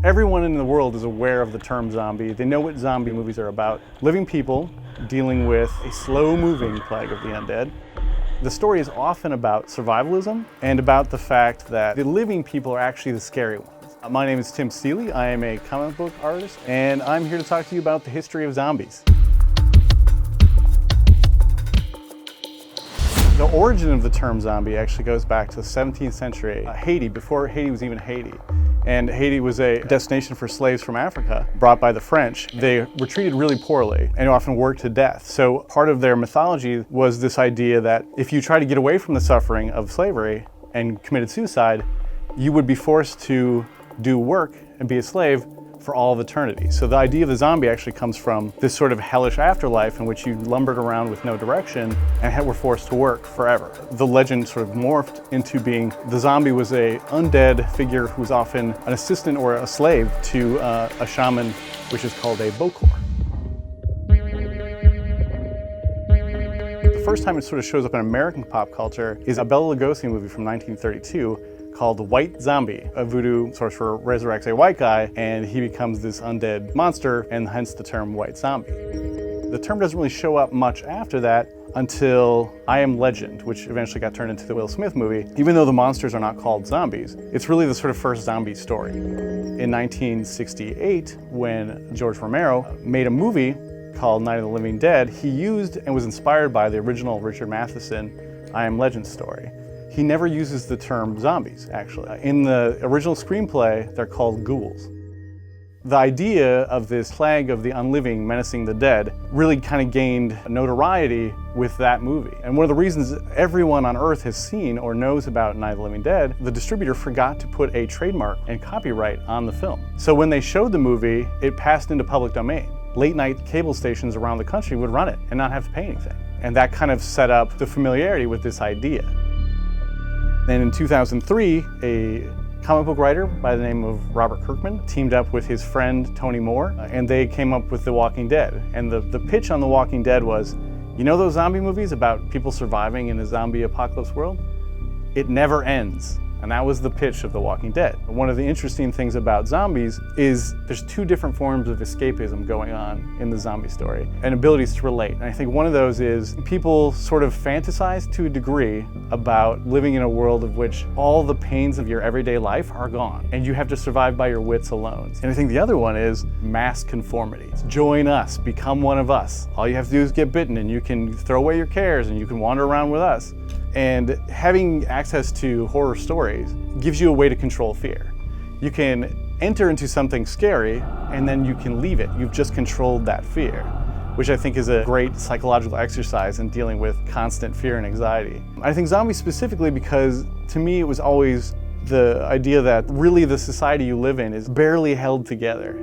Everyone in the world is aware of the term zombie. They know what zombie movies are about. Living people dealing with a slow-moving plague of the undead. The story is often about survivalism and about the fact that the living people are actually the scary ones. My name is Tim Seeley. I am a comic book artist, and I'm here to talk to you about the history of zombies. The origin of the term zombie actually goes back to the 17th century, Haiti, before Haiti was even Haiti. And Haiti was a destination for slaves from Africa brought by the French. They were treated really poorly and often worked to death. So part of their mythology was this idea that if you try to get away from the suffering of slavery and committed suicide, you would be forced to do work and be a slave for all of eternity. So the idea of the zombie actually comes from this sort of hellish afterlife in which you lumbered around with no direction and were forced to work forever. The legend sort of morphed into being the zombie was a undead figure who was often an assistant or a slave to a shaman, which is called a bokor. The first time it sort of shows up in American pop culture is a Bela Lugosi movie from 1932 called White Zombie. A voodoo sorcerer resurrects a white guy and he becomes this undead monster, and hence the term white zombie. The term doesn't really show up much after that until I Am Legend, which eventually got turned into the Will Smith movie. Even though the monsters are not called zombies, it's really the sort of first zombie story. In 1968, when George Romero made a movie called Night of the Living Dead, he used and was inspired by the original Richard Matheson I Am Legend story. He never uses the term zombies, actually. In the original screenplay, they're called ghouls. The idea of this plague of the unliving menacing the dead really kind of gained notoriety with that movie. And one of the reasons everyone on Earth has seen or knows about Night of the Living Dead, the distributor forgot to put a trademark and copyright on the film. So when they showed the movie, it passed into public domain. Late night cable stations around the country would run it and not have to pay anything. And that kind of set up the familiarity with this idea. Then in 2003, a comic book writer by the name of Robert Kirkman teamed up with his friend Tony Moore, and they came up with The Walking Dead. And the pitch on The Walking Dead was, you know those zombie movies about people surviving in a zombie apocalypse world? It never ends. And that was the pitch of The Walking Dead. One of the interesting things about zombies is there's two different forms of escapism going on in the zombie story and abilities to relate. And I think one of those is people sort of fantasize to a degree about living in a world of which all the pains of your everyday life are gone and you have to survive by your wits alone. And I think the other one is mass conformity. Join us, become one of us. All you have to do is get bitten and you can throw away your cares and you can wander around with us. And having access to horror stories gives you a way to control fear. You can enter into something scary and then you can leave it. You've just controlled that fear, which I think is a great psychological exercise in dealing with constant fear and anxiety. I think zombies specifically because to me it was always the idea that really the society you live in is barely held together.